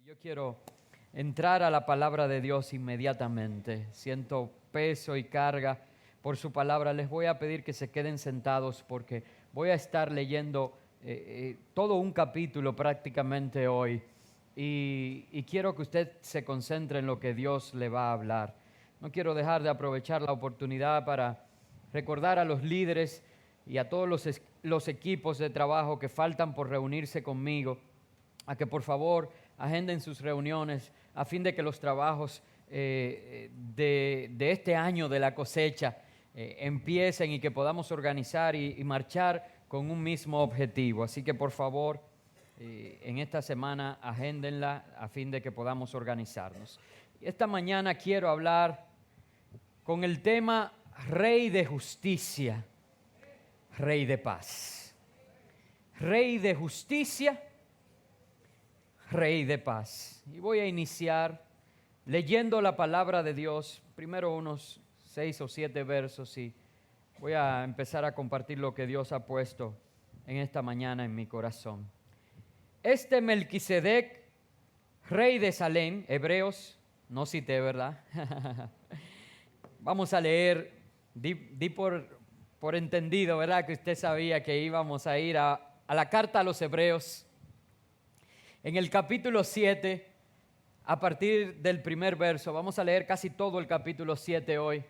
Yo quiero entrar a la palabra de Dios inmediatamente. Siento peso y carga por su palabra. Les voy a pedir que se queden sentados porque voy a estar leyendo todo un capítulo prácticamente hoy. Y quiero que usted se concentre en lo que Dios le va a hablar. No quiero dejar de aprovechar la oportunidad para recordar a los líderes y a todos los equipos de trabajo que faltan por reunirse conmigo, a que por favor agenden sus reuniones a fin de que los trabajos de este año de la cosecha empiecen y que podamos organizar y marchar con un mismo objetivo. Así que por favor, en esta semana agéndenla a fin de que podamos organizarnos. Esta mañana quiero hablar con el tema Rey de Justicia, Rey de Paz. Rey de Justicia, Rey de Paz. Y voy a iniciar leyendo la palabra de Dios, primero unos 6 o 7 versos, y voy a empezar a compartir lo que Dios ha puesto en esta mañana en mi corazón. Este Melquisedec, rey de Salem, Hebreos, no cité, ¿verdad? Vamos a leer, di por entendido, ¿verdad? Que usted sabía que íbamos a ir a la carta a los Hebreos. En el capítulo 7, a partir del primer verso, vamos a leer casi todo el capítulo 7 hoy.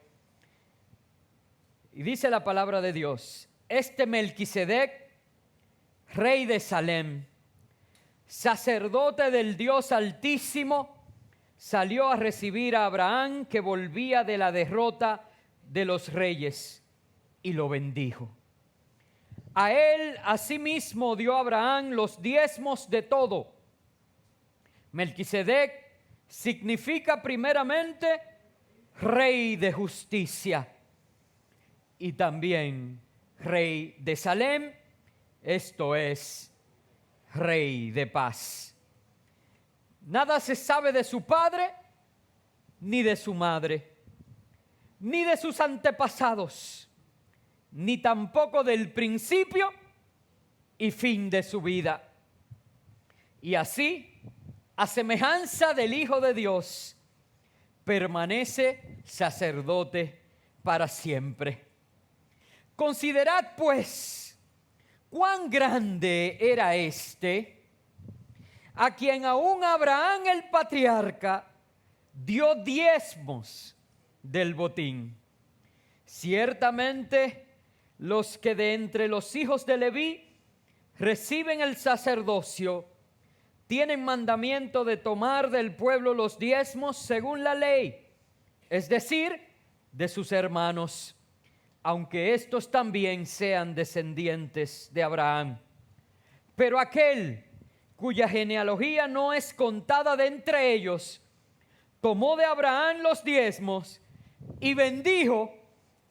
Y dice la palabra de Dios: este Melquisedec, rey de Salem, sacerdote del Dios Altísimo, salió a recibir a Abraham, que volvía de la derrota de los reyes, y lo bendijo. A él asimismo dio Abraham los diezmos de todo. Melquisedec significa primeramente rey de justicia y también rey de Salem, esto es, rey de paz. Nada se sabe de su padre, ni de su madre, ni de sus antepasados, ni tampoco del principio y fin de su vida. Y así, a semejanza del Hijo de Dios, permanece sacerdote para siempre. Considerad pues cuán grande era este, a quien aún Abraham el patriarca dio diezmos del botín. Ciertamente los que de entre los hijos de Leví reciben el sacerdocio tienen mandamiento de tomar del pueblo los diezmos según la ley, es decir, de sus hermanos, aunque estos también sean descendientes de Abraham. Pero aquel cuya genealogía no es contada de entre ellos, tomó de Abraham los diezmos y bendijo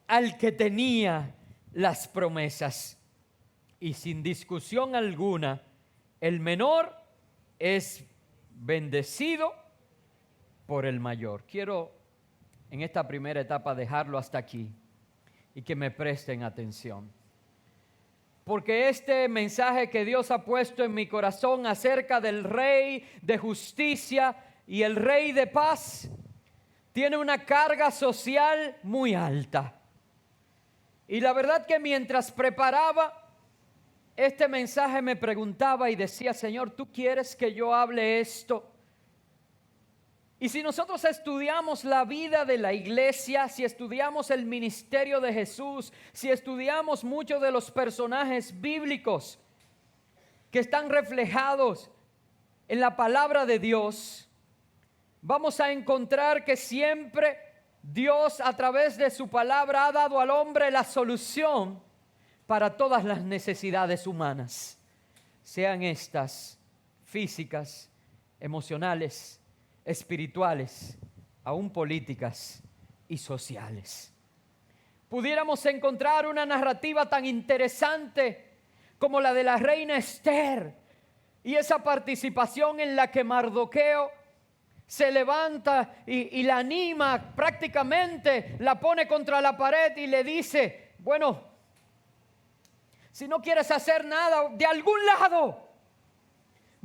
al que tenía las promesas. Y sin discusión alguna, el menor es bendecido por el mayor. Quiero en esta primera etapa dejarlo hasta aquí y que me presten atención, porque este mensaje que Dios ha puesto en mi corazón acerca del Rey de Justicia y el Rey de Paz tiene una carga social muy alta. Y la verdad que mientras preparaba este mensaje me preguntaba y decía: Señor, ¿tú quieres que yo hable esto? Y si nosotros estudiamos la vida de la iglesia, si estudiamos el ministerio de Jesús, si estudiamos muchos de los personajes bíblicos que están reflejados en la palabra de Dios, vamos a encontrar que siempre Dios, a través de su palabra, ha dado al hombre la solución para todas las necesidades humanas, sean estas físicas, emocionales, espirituales, aún políticas y sociales. Pudiéramos encontrar una narrativa tan interesante como la de la reina Esther y esa participación en la que Mardoqueo se levanta y la anima, prácticamente la pone contra la pared y le dice: bueno, si no quieres hacer nada, de algún lado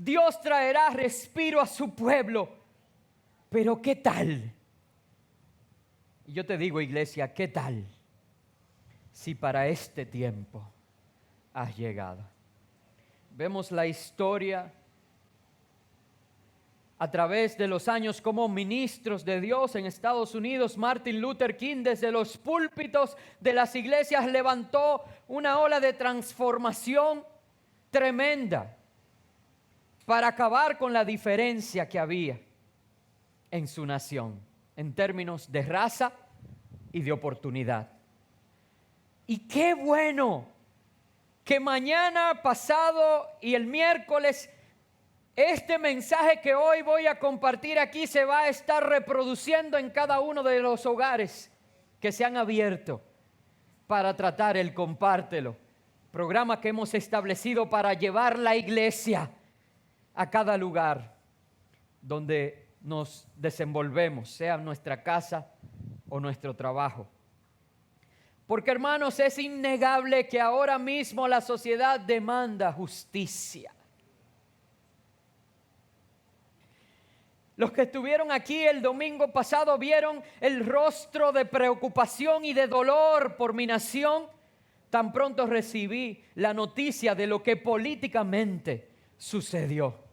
Dios traerá respiro a su pueblo. Pero ¿qué tal? Y yo te digo, iglesia, ¿qué tal si para este tiempo has llegado? Vemos la historia a través de los años como ministros de Dios en Estados Unidos. Martin Luther King desde los púlpitos de las iglesias levantó una ola de transformación tremenda para acabar con la diferencia que había en su nación en términos de raza y de oportunidad. Y qué bueno que mañana, pasado y el miércoles este mensaje que hoy voy a compartir aquí se va a estar reproduciendo en cada uno de los hogares que se han abierto para tratar el Compártelo, programa que hemos establecido para llevar la iglesia a cada lugar donde nos desenvolvemos, sea nuestra casa o nuestro trabajo. Porque, hermanos, es innegable que ahora mismo la sociedad demanda justicia. Los que estuvieron aquí el domingo pasado vieron el rostro de preocupación y de dolor por mi nación. Tan pronto recibí la noticia de lo que políticamente sucedió.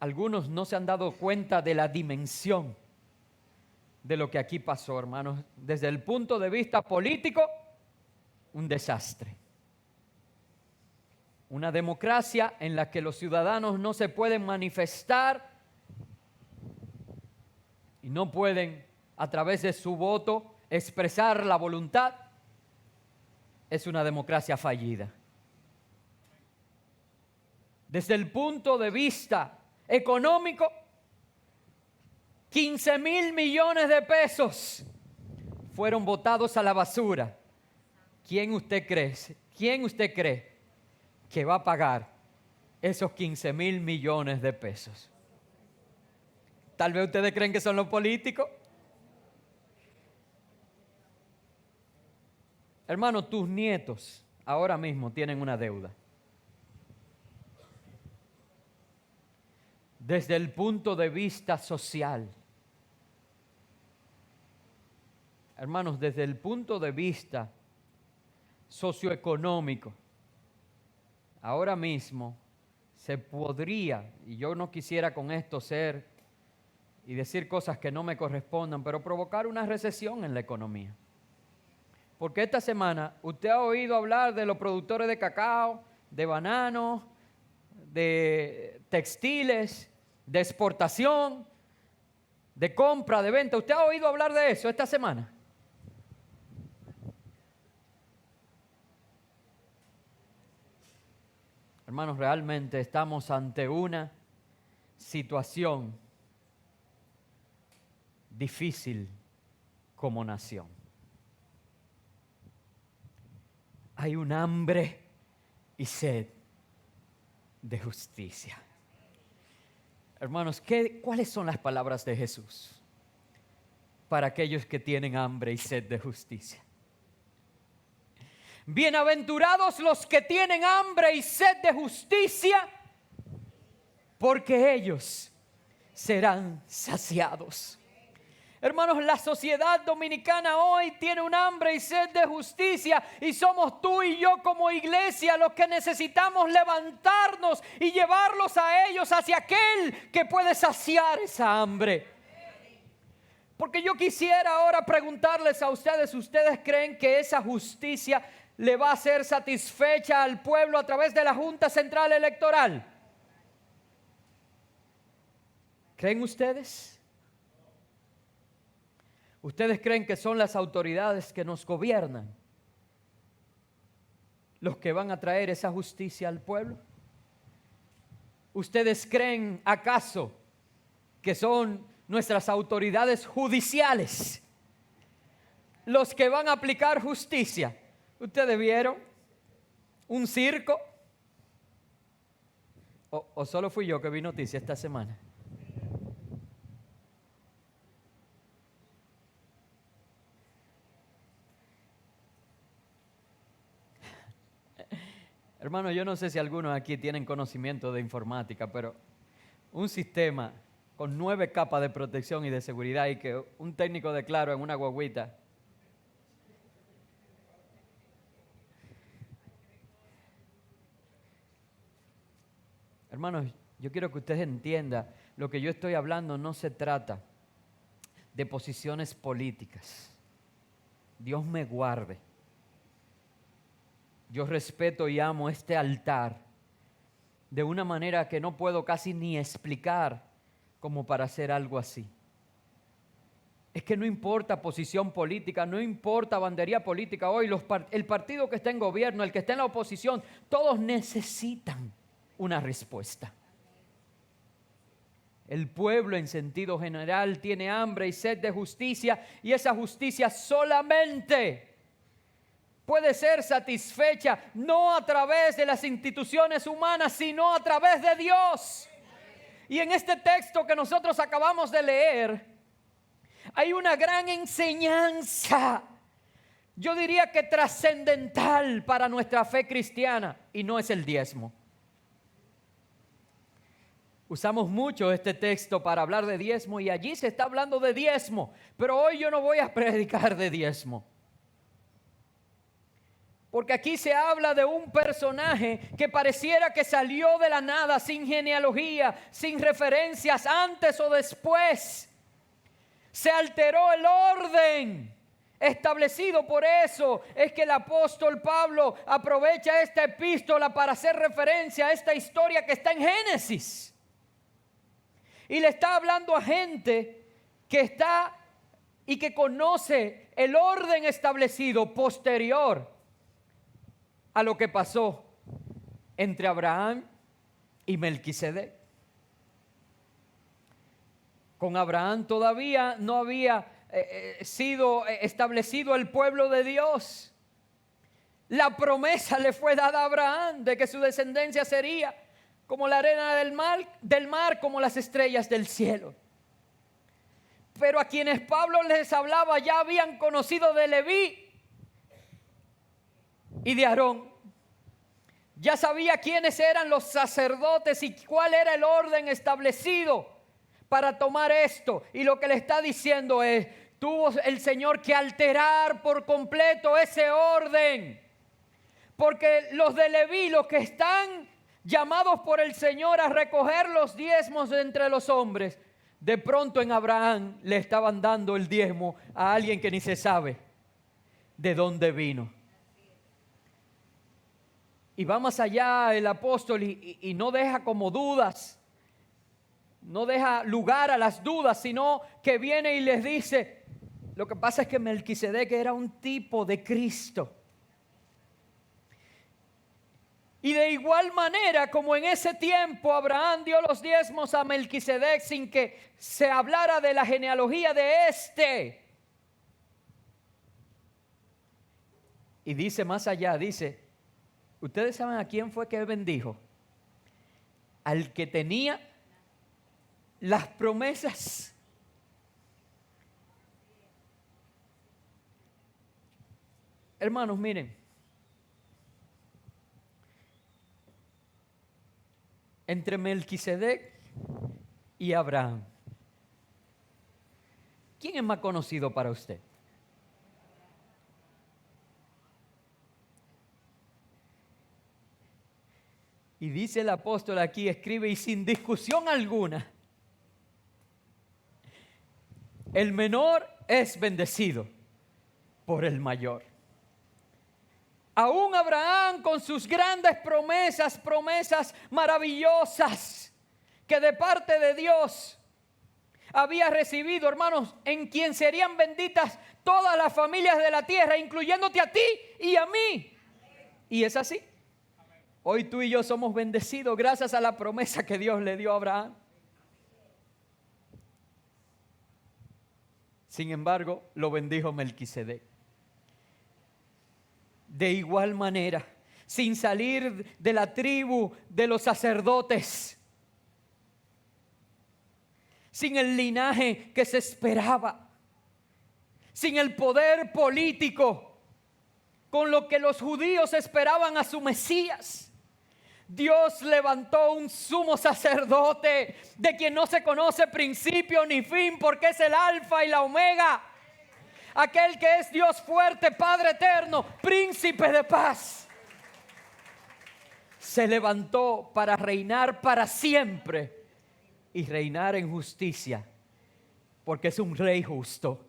Algunos no se han dado cuenta de la dimensión de lo que aquí pasó, hermanos. Desde el punto de vista político, un desastre. Una democracia en la que los ciudadanos no se pueden manifestar y no pueden, a través de su voto, expresar la voluntad, es una democracia fallida. Desde el punto de vista económico, 15,000 millones de pesos fueron botados a la basura. ¿Quién usted cree que va a pagar esos 15,000 millones de pesos? Tal vez ustedes creen que son los políticos. Hermano, tus nietos ahora mismo tienen una deuda. Desde el punto de vista social, hermanos, desde el punto de vista socioeconómico, ahora mismo se podría, y yo no quisiera con esto ser y decir cosas que no me correspondan, pero provocar una recesión en la economía. Porque esta semana usted ha oído hablar de los productores de cacao, de bananos, de textiles, de exportación, de compra, de venta. ¿Usted ha oído hablar de eso esta semana? Hermanos, realmente estamos ante una situación difícil como nación. Hay un hambre y sed de justicia. Hermanos, ¿cuáles son las palabras de Jesús para aquellos que tienen hambre y sed de justicia? Bienaventurados los que tienen hambre y sed de justicia, porque ellos serán saciados. Hermanos, la sociedad dominicana hoy tiene un hambre y sed de justicia y somos tú y yo como iglesia los que necesitamos levantarnos y llevarlos a ellos hacia aquel que puede saciar esa hambre. Porque yo quisiera ahora preguntarles a ustedes, ¿ustedes creen que esa justicia le va a ser satisfecha al pueblo a través de la Junta Central Electoral? ¿Creen ustedes? ¿Ustedes creen que son las autoridades que nos gobiernan los que van a traer esa justicia al pueblo? ¿Ustedes creen acaso que son nuestras autoridades judiciales los que van a aplicar justicia? ¿Ustedes vieron un circo? ¿O solo fui yo que vi noticia esta semana? Hermano, yo no sé si algunos aquí tienen conocimiento de informática, pero un sistema con 9 capas de protección y de seguridad y que un técnico de Claro en una guaguita. Hermanos, yo quiero que usted entienda, lo que yo estoy hablando no se trata de posiciones políticas. Dios me guarde. Yo respeto y amo este altar de una manera que no puedo casi ni explicar como para hacer algo así. Es que no importa posición política, no importa bandería política. Hoy el partido que está en gobierno, el que está en la oposición, todos necesitan una respuesta. El pueblo en sentido general tiene hambre y sed de justicia, y esa justicia solamente puede ser satisfecha no a través de las instituciones humanas, sino a través de Dios. Y en este texto que nosotros acabamos de leer, hay una gran enseñanza, yo diría que trascendental para nuestra fe cristiana, y no es el diezmo. Usamos mucho este texto para hablar de diezmo y allí se está hablando de diezmo, pero hoy yo no voy a predicar de diezmo. Porque aquí se habla de un personaje que pareciera que salió de la nada, sin genealogía, sin referencias antes o después. Se alteró el orden establecido. Por eso es que el apóstol Pablo aprovecha esta epístola para hacer referencia a esta historia que está en Génesis. Y le está hablando a gente que está y que conoce el orden establecido posterior a lo que pasó entre Abraham y Melquisedec. Con Abraham todavía no había sido establecido el pueblo de Dios. La promesa le fue dada a Abraham de que su descendencia sería como la arena del mar, como las estrellas del cielo. Pero a quienes Pablo les hablaba ya habían conocido de Leví y de Aarón. Ya sabía quiénes eran los sacerdotes y cuál era el orden establecido para tomar esto. Y lo que le está diciendo es, tuvo el Señor que alterar por completo ese orden. Porque los de Leví, los que están llamados por el Señor a recoger los diezmos de entre los hombres, de pronto en Abraham le estaban dando el diezmo a alguien que ni se sabe de dónde vino. Y va más allá el apóstol y no deja como dudas, no deja lugar a las dudas, sino que viene y les dice, lo que pasa es que Melquisedec era un tipo de Cristo. Y de igual manera como en ese tiempo Abraham dio los diezmos a Melquisedec sin que se hablara de la genealogía de este. Y dice más allá, dice, ¿ustedes saben a quién fue que bendijo? Al que tenía las promesas. Hermanos, miren. Entre Melquisedec y Abraham, ¿quién es más conocido para usted? Y dice el apóstol aquí, escribe, y sin discusión alguna, el menor es bendecido por el mayor. Aún Abraham con sus grandes promesas maravillosas que de parte de Dios había recibido, hermanos, en quien serían benditas todas las familias de la tierra, incluyéndote a ti y a mí. Y es así. Hoy tú y yo somos bendecidos gracias a la promesa que Dios le dio a Abraham. Sin embargo, lo bendijo Melquisedec. De igual manera, sin salir de la tribu de los sacerdotes, sin el linaje que se esperaba, sin el poder político con lo que los judíos esperaban a su Mesías. Dios levantó un sumo sacerdote de quien no se conoce principio ni fin, porque es el alfa y la omega. Aquel que es Dios fuerte, Padre eterno, príncipe de paz. Se levantó para reinar para siempre y reinar en justicia, porque es un rey justo.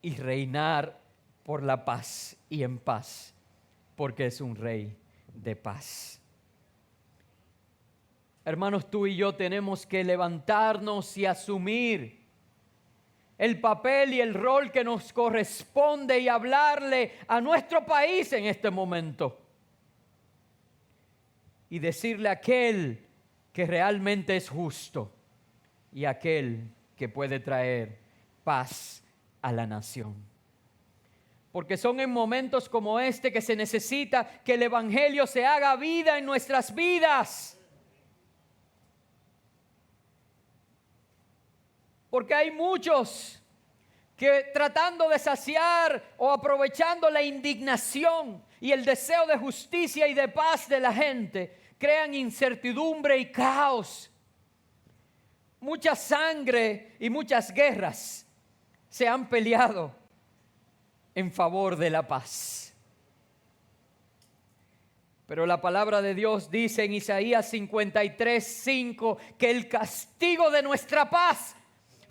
Y reinar por la paz y en paz, porque es un rey de paz. Hermanos, tú y yo tenemos que levantarnos y asumir el papel y el rol que nos corresponde y hablarle a nuestro país en este momento. Y decirle a aquel que realmente es justo y aquel que puede traer paz a la nación. Porque son en momentos como este que se necesita que el evangelio se haga vida en nuestras vidas. Porque hay muchos que tratando de saciar o aprovechando la indignación y el deseo de justicia y de paz de la gente, crean incertidumbre y caos. Mucha sangre y muchas guerras se han peleado en favor de la paz. Pero la palabra de Dios dice en Isaías 53:5 que el castigo de nuestra paz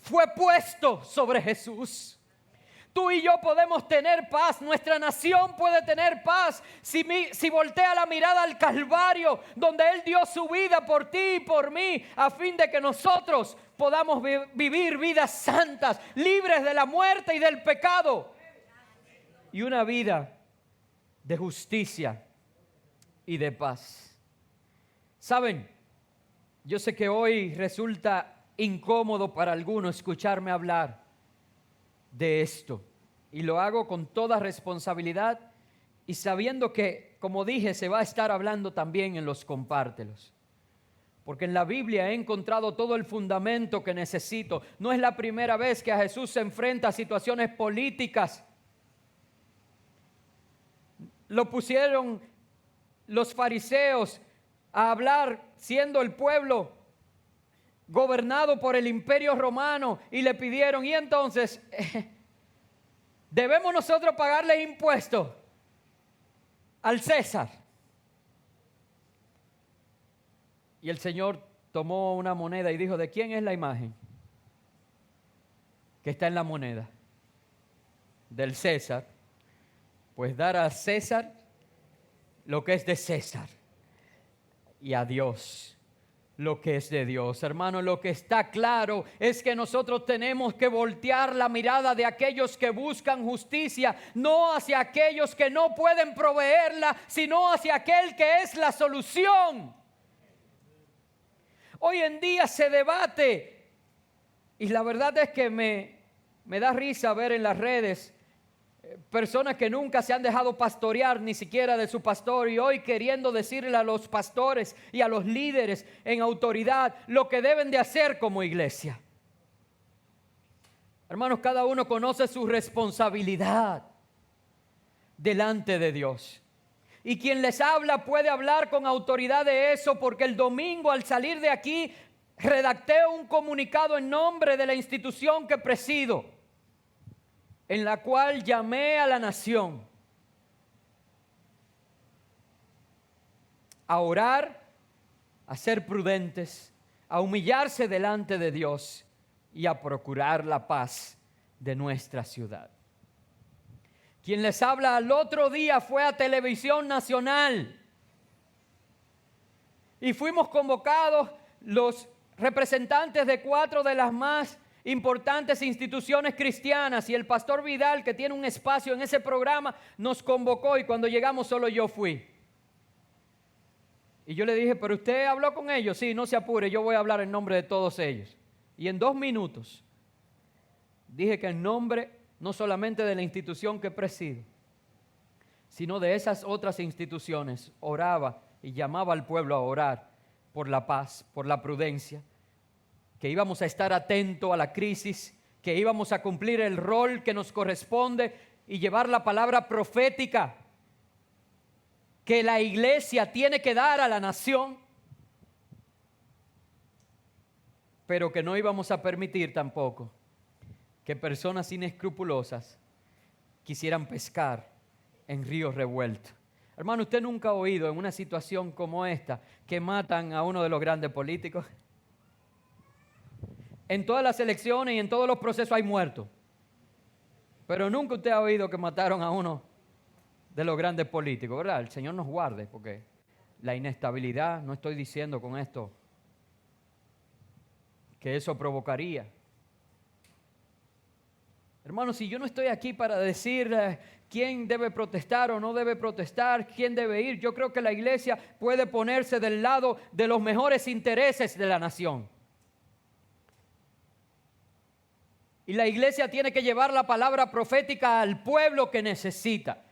fue puesto sobre Jesús. Tú y yo podemos tener paz, nuestra nación puede tener paz si voltea la mirada al Calvario, donde Él dio su vida por ti y por mí, a fin de que nosotros podamos vivir vidas santas, libres de la muerte y del pecado, y una vida de justicia y de paz. ¿Saben? Yo sé que hoy resulta incómodo para algunos escucharme hablar de esto, y lo hago con toda responsabilidad y sabiendo que, como dije, se va a estar hablando también en los compártelos, porque en la Biblia he encontrado todo el fundamento que necesito. No es la primera vez que a Jesús se enfrenta a situaciones políticas. Lo pusieron los fariseos a hablar siendo el pueblo gobernado por el imperio romano, y le pidieron, y entonces, ¿debemos nosotros pagarle impuestos al César? Y el Señor tomó una moneda y dijo, ¿de quién es la imagen que está en la moneda? Del César. Pues dar a César lo que es de César, y a Dios lo que es de Dios. Hermano, lo que está claro es que nosotros tenemos que voltear la mirada de aquellos que buscan justicia, no hacia aquellos que no pueden proveerla, sino hacia aquel que es la solución. Hoy en día se debate, y la verdad es que me da risa ver en las redes personas que nunca se han dejado pastorear ni siquiera de su pastor, y hoy queriendo decirle a los pastores y a los líderes en autoridad lo que deben de hacer como iglesia. Hermanos, cada uno conoce su responsabilidad delante de Dios, y quien les habla puede hablar con autoridad de eso, porque el domingo al salir de aquí redacté un comunicado en nombre de la institución que presido, en la cual llamé a la nación a orar, a ser prudentes, a humillarse delante de Dios y a procurar la paz de nuestra ciudad. Quien les habla al otro día fue a Televisión Nacional, y fuimos convocados los representantes de 4 de las más importantes instituciones cristianas, y el pastor Vidal, que tiene un espacio en ese programa, nos convocó, y cuando llegamos solo yo fui. Y yo le dije, ¿pero usted habló con ellos? Sí, no se apure, yo voy a hablar en nombre de todos ellos. Y en 2 minutos dije que en nombre no solamente de la institución que presido, sino de esas otras instituciones, oraba y llamaba al pueblo a orar por la paz, por la prudencia, que íbamos a estar atentos a la crisis, que íbamos a cumplir el rol que nos corresponde y llevar la palabra profética. que la iglesia tiene que dar a la nación, pero que no íbamos a permitir tampoco que personas inescrupulosas quisieran pescar en ríos revueltos. Hermano, ¿usted nunca ha oído en una situación como esta que matan a uno de los grandes políticos? En todas las elecciones y en todos los procesos hay muertos. Pero nunca usted ha oído que mataron a uno de los grandes políticos, ¿verdad? El Señor nos guarde, porque la inestabilidad, no estoy diciendo con esto que eso provocaría. Hermanos, si yo no estoy aquí para decir quién debe protestar o no debe protestar, quién debe ir, yo creo que la iglesia puede ponerse del lado de los mejores intereses de la nación. Y la iglesia tiene que llevar la palabra profética al pueblo que necesita.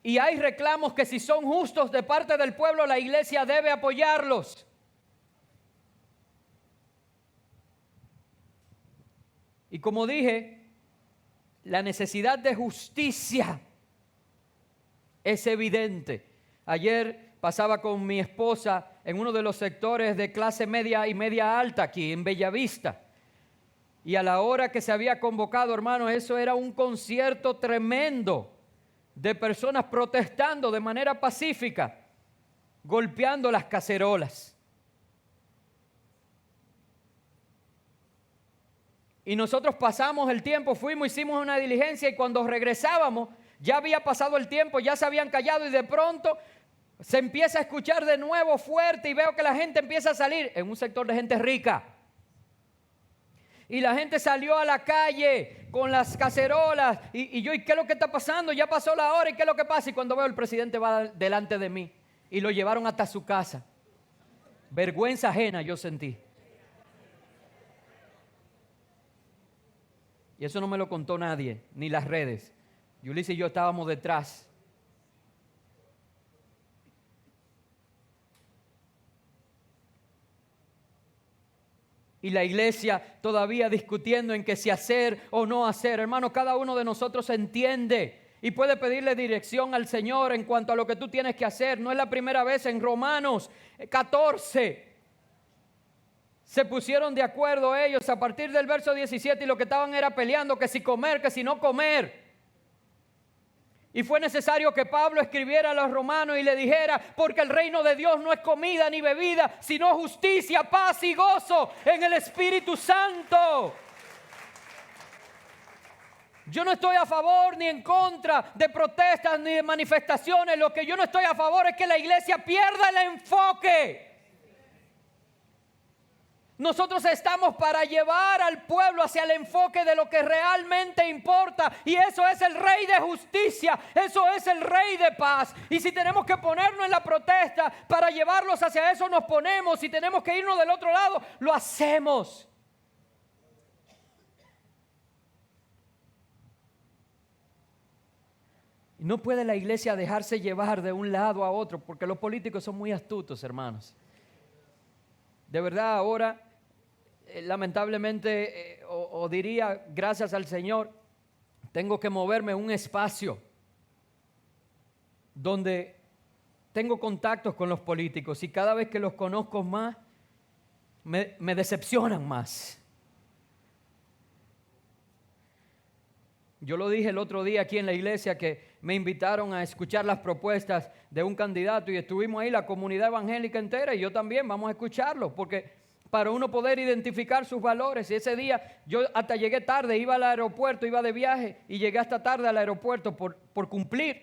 Y hay reclamos que si son justos de parte del pueblo, la iglesia debe apoyarlos. Y como dije, la necesidad de justicia es evidente. Ayer pasaba con mi esposa en uno de los sectores de clase media y media alta aquí en Bellavista. Y a la hora que se había convocado, hermanos, eso era un concierto tremendo de personas protestando de manera pacífica, golpeando las cacerolas. Y nosotros pasamos el tiempo, fuimos, hicimos una diligencia y cuando regresábamos ya había pasado el tiempo, ya se habían callado y de pronto se empieza a escuchar de nuevo fuerte y veo que la gente empieza a salir en un sector de gente rica. Y la gente salió a la calle con las cacerolas y yo, ¿y qué es lo que está pasando? Ya pasó la hora, ¿y qué es lo que pasa? Y cuando veo el presidente va delante de mí y lo llevaron hasta su casa. Vergüenza ajena yo sentí. Y eso no me lo contó nadie, ni las redes. Ulises y yo estábamos detrás. Y la iglesia todavía discutiendo en que si hacer o no hacer. Hermano, cada uno de nosotros entiende y puede pedirle dirección al Señor en cuanto a lo que tú tienes que hacer. No es la primera vez. En Romanos 14 se pusieron de acuerdo ellos a partir del verso 17 y lo que estaban era peleando que si comer, que si no comer. Y fue necesario que Pablo escribiera a los romanos y le dijera, porque el reino de Dios no es comida ni bebida, sino justicia, paz y gozo en el Espíritu Santo. Yo no estoy a favor ni en contra de protestas ni de manifestaciones. Lo que yo no estoy a favor es que la iglesia pierda el enfoque. Nosotros estamos para llevar al pueblo hacia el enfoque de lo que realmente importa. Y eso es el Rey de justicia. Eso es el Rey de paz. Y si tenemos que ponernos en la protesta para llevarlos hacia eso, nos ponemos. Si tenemos que irnos del otro lado, lo hacemos. Y no puede la iglesia dejarse llevar de un lado a otro, porque los políticos son muy astutos, hermanos. De verdad, ahora, lamentablemente, o diría, gracias al Señor, tengo que moverme un espacio donde tengo contactos con los políticos y cada vez que los conozco más, me decepcionan más. Yo lo dije el otro día aquí en la iglesia que me invitaron a escuchar las propuestas de un candidato y estuvimos ahí la comunidad evangélica entera y yo también, vamos a escucharlo porque para uno poder identificar sus valores. Y ese día yo hasta llegué tarde, iba al aeropuerto, iba de viaje y llegué hasta tarde al aeropuerto por cumplir.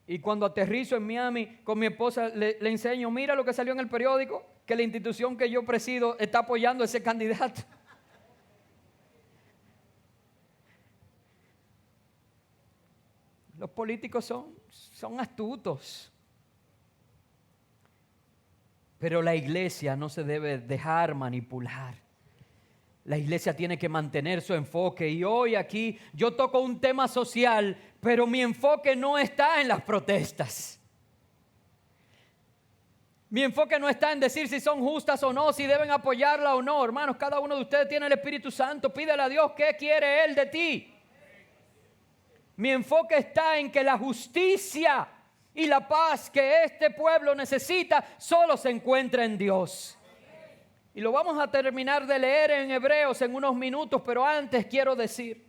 Y cuando aterrizo en Miami con mi esposa le enseño, mira lo que salió en el periódico, que la institución que yo presido está apoyando a ese candidato. Los políticos son astutos. Pero la iglesia no se debe dejar manipular. La iglesia tiene que mantener su enfoque. Y hoy aquí yo toco un tema social, pero mi enfoque no está en las protestas. Mi enfoque no está en decir si son justas o no, si deben apoyarla o no. Hermanos, cada uno de ustedes tiene el Espíritu Santo. Pídele a Dios qué quiere Él de ti. Mi enfoque está en que la justicia Y la paz que este pueblo necesita solo se encuentra en Dios. Y lo vamos a terminar de leer en Hebreos en unos minutos, pero antes quiero decir,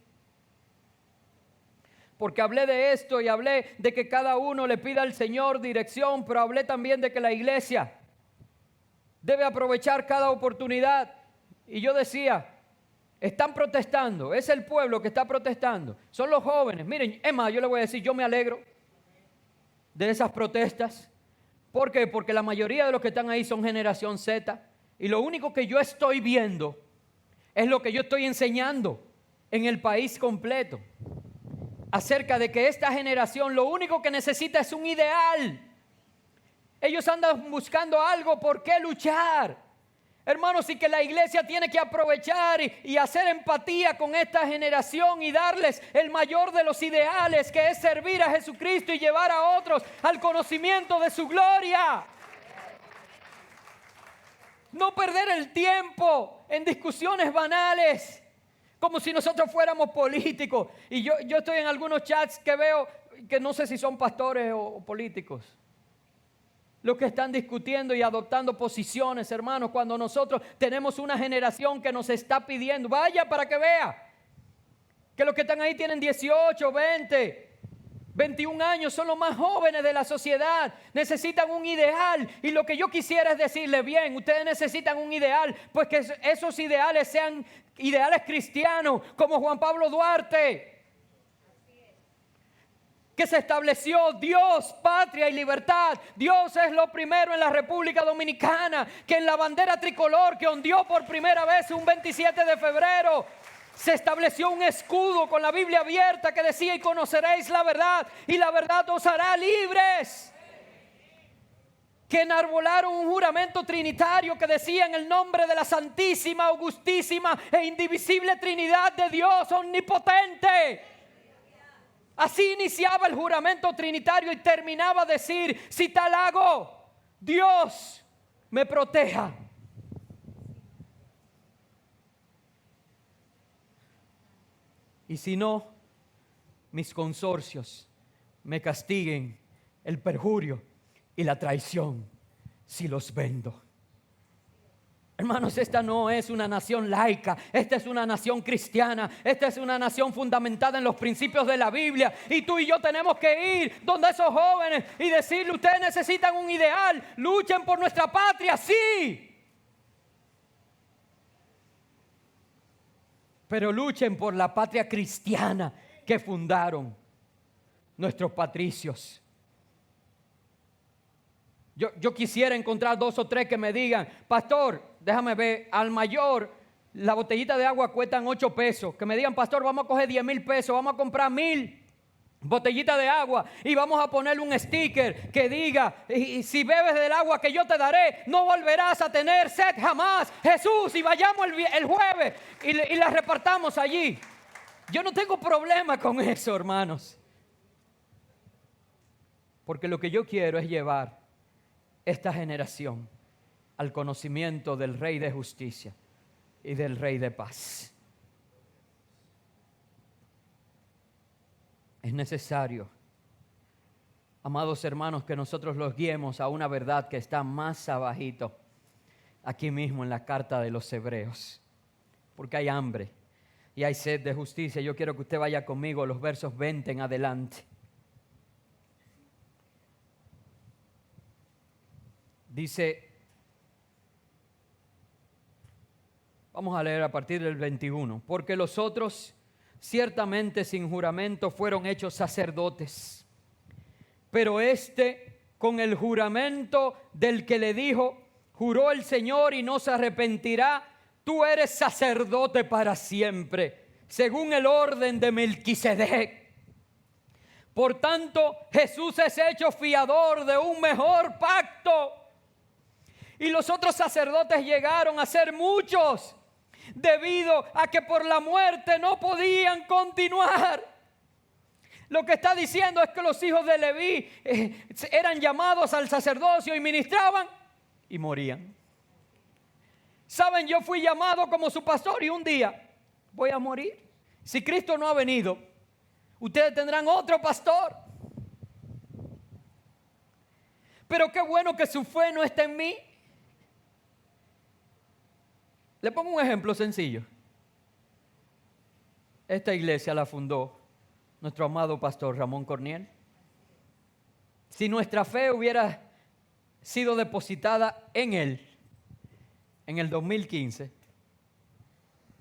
porque hablé de esto y hablé de que cada uno le pida al Señor dirección, pero hablé también de que la iglesia debe aprovechar cada oportunidad. Y yo decía, están protestando, es el pueblo que está protestando, son los jóvenes. Miren, es más, yo le voy a decir, yo me alegro de esas protestas. ¿Por qué? Porque la mayoría de los que están ahí son generación Z. Y lo único que yo estoy viendo es lo que yo estoy enseñando en el país completo. Acerca de que esta generación lo único que necesita es un ideal. Ellos andan buscando algo por qué luchar. Hermanos, y que la iglesia tiene que aprovechar y hacer empatía con esta generación y darles el mayor de los ideales, que es servir a Jesucristo y llevar a otros al conocimiento de su gloria. No perder el tiempo en discusiones banales, como si nosotros fuéramos políticos. Y yo estoy en algunos chats que veo, que no sé si son pastores o políticos, los que están discutiendo y adoptando posiciones, hermanos, cuando nosotros tenemos una generación que nos está pidiendo. Vaya para que vea que los que están ahí tienen 18, 20, 21 años, son los más jóvenes de la sociedad. Necesitan un ideal. Y lo que yo quisiera es decirle, bien, ustedes necesitan un ideal, pues que esos ideales sean ideales cristianos, como Juan Pablo Duarte, que se estableció Dios, patria y libertad. Dios es lo primero en la República Dominicana, que en la bandera tricolor que ondeó por primera vez un 27 de febrero, se estableció un escudo con la Biblia abierta que decía: y conoceréis la verdad, y la verdad os hará libres. Que enarbolaron un juramento trinitario que decía: en el nombre de la santísima, augustísima e indivisible Trinidad de Dios omnipotente. Así iniciaba el juramento trinitario y terminaba de decir: si tal hago, Dios me proteja. Y si no, mis consorcios me castiguen el perjurio y la traición si los vendo. Hermanos, esta no es una nación laica, esta es una nación cristiana, esta es una nación fundamentada en los principios de la Biblia. Y tú y yo tenemos que ir donde esos jóvenes y decirle: ustedes necesitan un ideal, luchen por nuestra patria, sí. Pero luchen por la patria cristiana que fundaron nuestros patricios. Yo quisiera encontrar 2 o 3 que me digan: pastor, déjame ver, al mayor la botellita de agua cuestan 8 pesos. Que me digan: pastor, vamos a coger 10,000 pesos, vamos a comprar 1,000 botellitas de agua y vamos a ponerle un sticker que diga: y si bebes del agua que yo te daré, no volverás a tener sed jamás, Jesús. Y vayamos el jueves y la repartamos allí. Yo no tengo problema con eso, hermanos, porque lo que yo quiero es llevar esta generación al conocimiento del Rey de Justicia y del Rey de Paz. Es necesario, amados hermanos, que nosotros los guiemos a una verdad que está más abajito, aquí mismo en la carta de los Hebreos, porque hay hambre y hay sed de justicia. Yo quiero que usted vaya conmigo a los versos 20 en adelante. Dice, vamos a leer a partir del 21. Porque los otros ciertamente sin juramento fueron hechos sacerdotes, pero este con el juramento del que le dijo: juró el Señor y no se arrepentirá, tú eres sacerdote para siempre, según el orden de Melquisedec. Por tanto, Jesús es hecho fiador de un mejor pacto. Y los otros sacerdotes llegaron a ser muchos, debido a que por la muerte no podían continuar. Lo que está diciendo es que los hijos de Leví eran llamados al sacerdocio y ministraban y morían. Saben, yo fui llamado como su pastor y un día voy a morir. Si Cristo no ha venido, ustedes tendrán otro pastor. pero qué bueno que su fe no está en mí. Le pongo un ejemplo sencillo. Esta iglesia la fundó nuestro amado pastor Ramón Corniel. Si nuestra fe hubiera sido depositada en él en el 2015,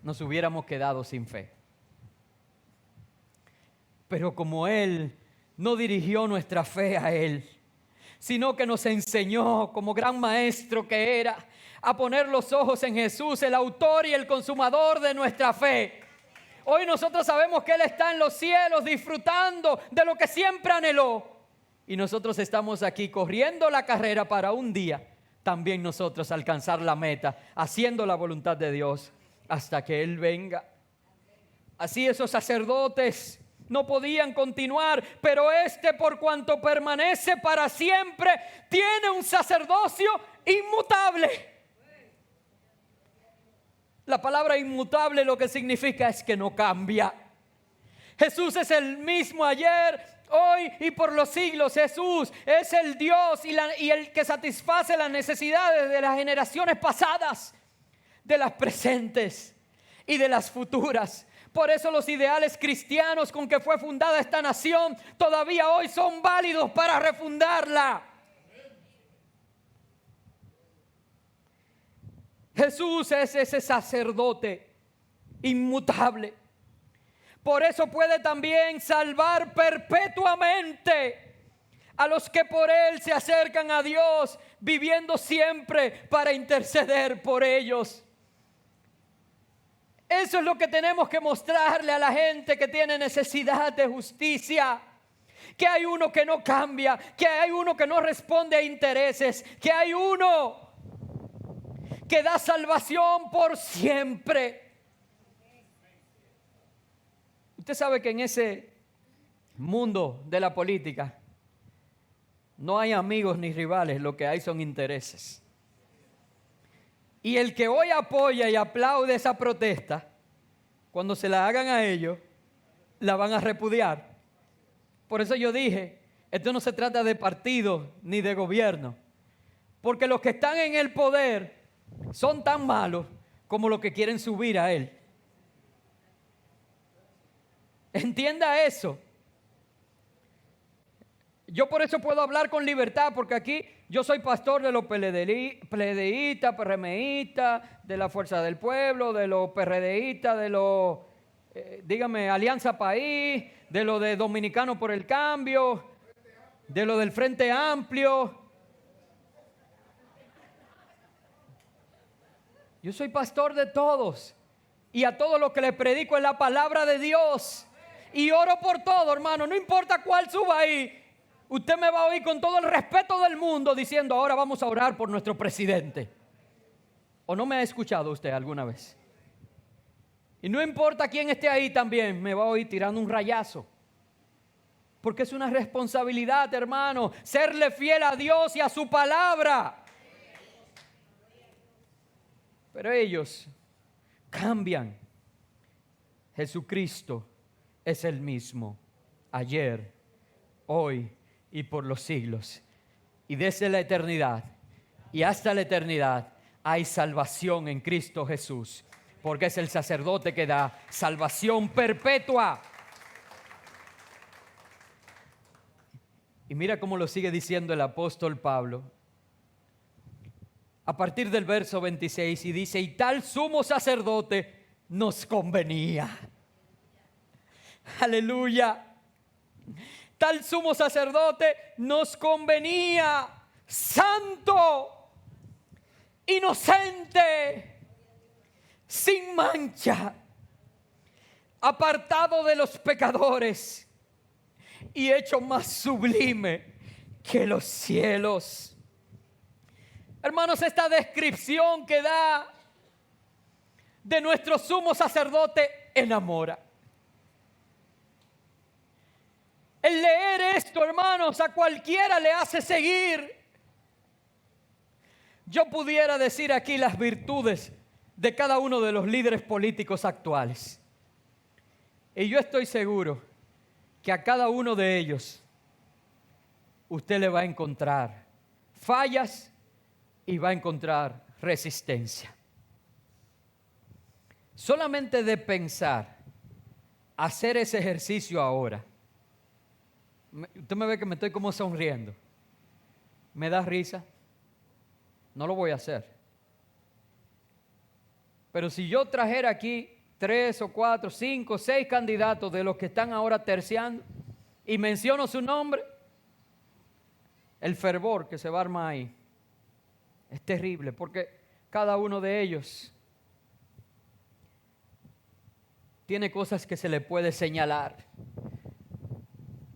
nos hubiéramos quedado sin fe. Pero como él no dirigió nuestra fe a él, sino que nos enseñó como gran maestro que era a poner los ojos en Jesús, el autor y el consumador de nuestra fe. Hoy nosotros sabemos que Él está en los cielos disfrutando de lo que siempre anheló. Y nosotros estamos aquí corriendo la carrera para un día también nosotros alcanzar la meta, haciendo la voluntad de Dios hasta que Él venga. Así esos sacerdotes no podían continuar, pero por cuanto permanece para siempre, tiene un sacerdocio inmutable. La palabra inmutable lo que significa es que no cambia. Jesús es el mismo ayer, hoy y por los siglos. Jesús es el Dios y el que satisface las necesidades de las generaciones pasadas, de las presentes y de las futuras. Por eso los ideales cristianos con que fue fundada esta nación todavía hoy son válidos para refundarla. Jesús es ese sacerdote inmutable. Por eso puede también salvar perpetuamente a los que por Él se acercan a Dios, viviendo siempre para interceder por ellos. Eso es lo que tenemos que mostrarle a la gente que tiene necesidad de justicia. Que hay uno que no cambia, que hay uno que no responde a intereses, que hay uno que da salvación por siempre. Usted sabe que en ese mundo de la política no hay amigos ni rivales, lo que hay son intereses. Y el que hoy apoya y aplaude esa protesta, cuando se la hagan a ellos, la van a repudiar. Por eso yo dije, esto no se trata de partido ni de gobierno, porque los que están en el poder son tan malos como los que quieren subir a él. Entienda eso. Yo por eso puedo hablar con libertad, porque aquí yo soy pastor de los PLDistas, PRMistas, de la Fuerza del Pueblo, de los PRDistas, de los, Alianza País, de los de Dominicanos por el Cambio, de los del Frente Amplio. Yo soy pastor de todos y a todos los que les predico es la palabra de Dios. Y oro por todo, hermano, no importa cuál suba ahí. Usted me va a oír con todo el respeto del mundo diciendo, ahora vamos a orar por nuestro presidente. ¿O no me ha escuchado usted alguna vez? Y no importa quién esté ahí también, me va a oír tirando un rayazo. Porque es una responsabilidad, hermano, serle fiel a Dios y a su palabra. Pero ellos cambian. Jesucristo es el mismo, ayer, hoy y por los siglos. Y desde la eternidad y hasta la eternidad hay salvación en Cristo Jesús, porque es el sacerdote que da salvación perpetua. Y mira cómo lo sigue diciendo el apóstol Pablo a partir del verso 26, y dice, y tal sumo sacerdote nos convenía. Aleluya. Tal sumo sacerdote nos convenía, santo, inocente, sin mancha, apartado de los pecadores y hecho más sublime que los cielos. Hermanos, esta descripción que da de nuestro sumo sacerdote enamora. El leer esto, hermanos, a cualquiera le hace seguir. Yo pudiera decir aquí las virtudes de cada uno de los líderes políticos actuales. Y yo estoy seguro que a cada uno de ellos usted le va a encontrar fallas y va a encontrar resistencia. Solamente de pensar hacer ese ejercicio ahora, usted me ve que me estoy como sonriendo, me da risa, no lo voy a hacer. Pero si yo trajera aquí 3 o 4, 5, 6 candidatos de los que están ahora terciando y menciono su nombre, el fervor que se va a armar ahí es terrible, porque cada uno de ellos tiene cosas que se le puede señalar.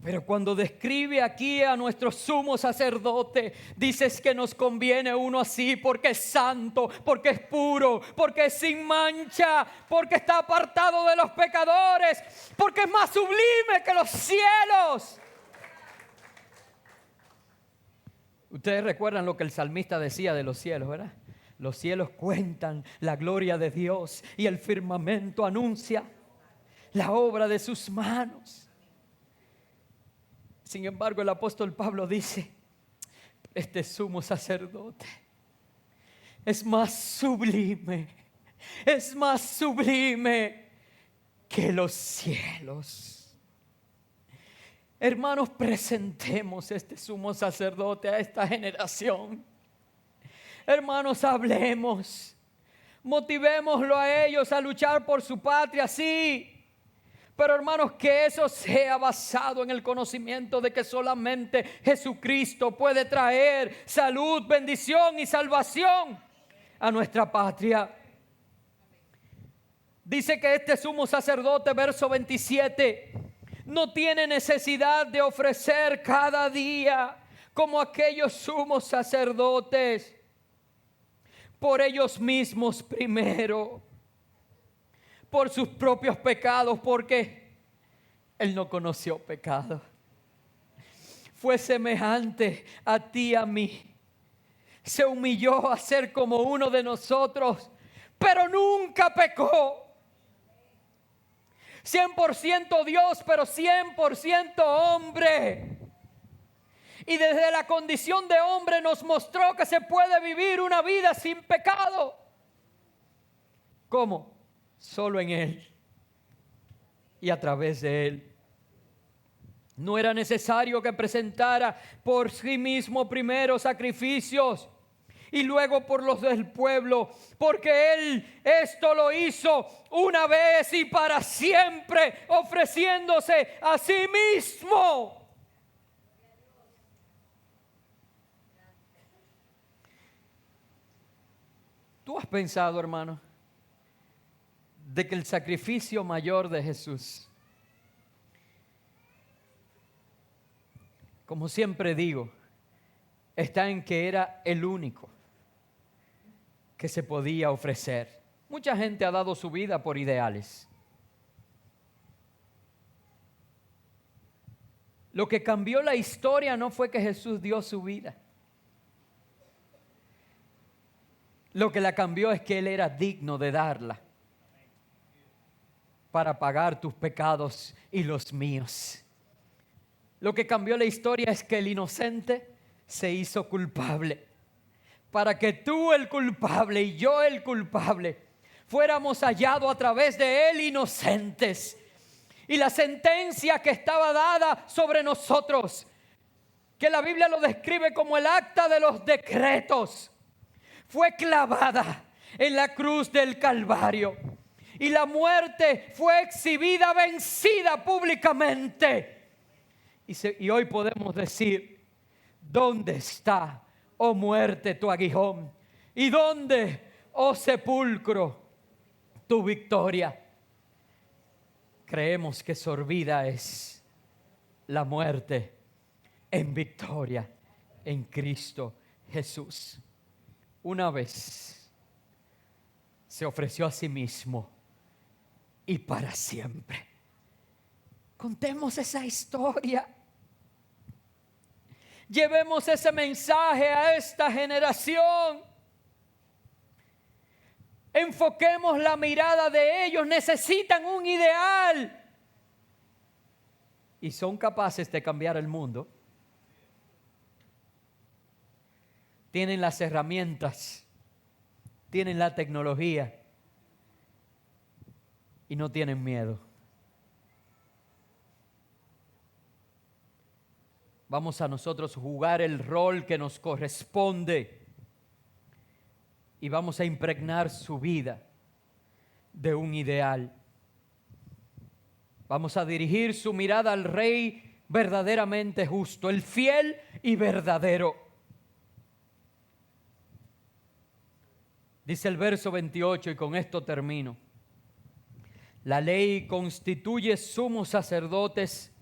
Pero cuando describe aquí a nuestro sumo sacerdote, dices que nos conviene uno así porque es santo, porque es puro, porque es sin mancha, porque está apartado de los pecadores, porque es más sublime que los cielos. Ustedes recuerdan lo que el salmista decía de los cielos, ¿verdad? Los cielos cuentan la gloria de Dios y el firmamento anuncia la obra de sus manos. Sin embargo, el apóstol Pablo dice, este sumo sacerdote es más sublime que los cielos. Hermanos, presentemos este sumo sacerdote a esta generación. Hermanos, hablemos, motivémoslo a ellos a luchar por su patria, sí. Pero hermanos, que eso sea basado en el conocimiento de que solamente Jesucristo puede traer salud, bendición y salvación a nuestra patria. Dice que este sumo sacerdote, verso 27, no tiene necesidad de ofrecer cada día como aquellos sumos sacerdotes por ellos mismos primero, por sus propios pecados, porque Él no conoció pecado. Fue semejante a ti y a mí. Se humilló a ser como uno de nosotros, pero nunca pecó. 100% Dios, pero 100% hombre. Y desde la condición de hombre nos mostró que se puede vivir una vida sin pecado. ¿Cómo? Solo en Él y a través de Él. No era necesario que presentara por sí mismo primero sacrificios y luego por los del pueblo, porque Él esto lo hizo una vez y para siempre, ofreciéndose a sí mismo. ¿Tú has pensado, hermano, de que el sacrificio mayor de Jesús, como siempre digo, está en que era el único que se podía ofrecer? Mucha gente ha dado su vida por ideales. Lo que cambió la historia no fue que Jesús dio su vida. Lo que la cambió es que Él era digno de darla para pagar tus pecados y los míos. Lo que cambió la historia es que el inocente se hizo culpable, para que tú el culpable y yo el culpable fuéramos hallados a través de Él inocentes. Y la sentencia que estaba dada sobre nosotros, que la Biblia lo describe como el acta de los decretos, fue clavada en la cruz del Calvario. Y la muerte fue exhibida, vencida públicamente. Y hoy podemos decir, ¿dónde está, oh muerte, tu aguijón? ¿Y dónde, oh sepulcro, tu victoria? Creemos que sorbida es la muerte en victoria en Cristo Jesús. Una vez se ofreció a sí mismo y para siempre. Contemos esa historia. Llevemos ese mensaje a esta generación. Enfoquemos la mirada de ellos. Necesitan un ideal. Y son capaces de cambiar el mundo. tienen las herramientas, tienen la tecnología y no tienen miedo. Vamos a nosotros jugar el rol que nos corresponde y vamos a impregnar su vida de un ideal. Vamos a dirigir su mirada al Rey verdaderamente justo, el fiel y verdadero. Dice el verso 28, y con esto termino: la ley constituye sumos sacerdotes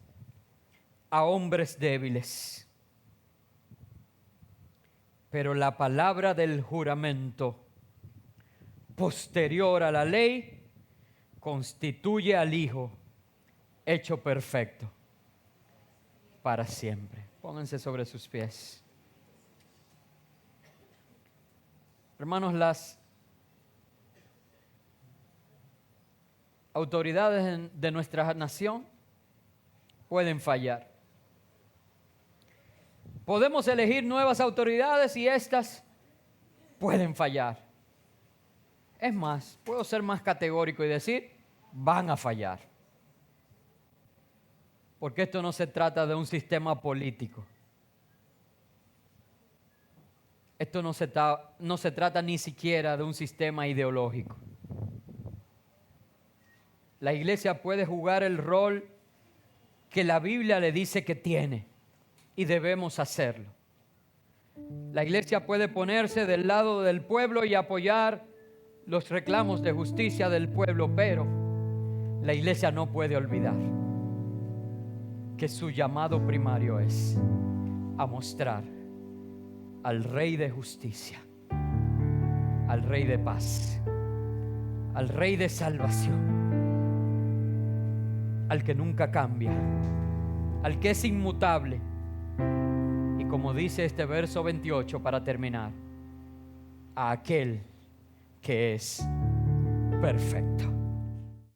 a hombres débiles, pero la palabra del juramento posterior a la ley constituye al Hijo hecho perfecto para siempre. Pónganse sobre sus pies. Hermanos, las autoridades de nuestra nación pueden fallar. Podemos elegir nuevas autoridades y estas pueden fallar. Es más, puedo ser más categórico y decir, van a fallar. Porque esto no se trata de un sistema político. Esto no se trata ni siquiera de un sistema ideológico. La iglesia puede jugar el rol que la Biblia le dice que tiene y debemos hacerlo. La iglesia puede ponerse del lado del pueblo y apoyar los reclamos de justicia del pueblo, pero la iglesia no puede olvidar que su llamado primario es a mostrar al Rey de justicia, al Rey de paz, al Rey de salvación, al que nunca cambia, al que es inmutable. Y como dice este verso 28 para terminar, a aquel que es perfecto.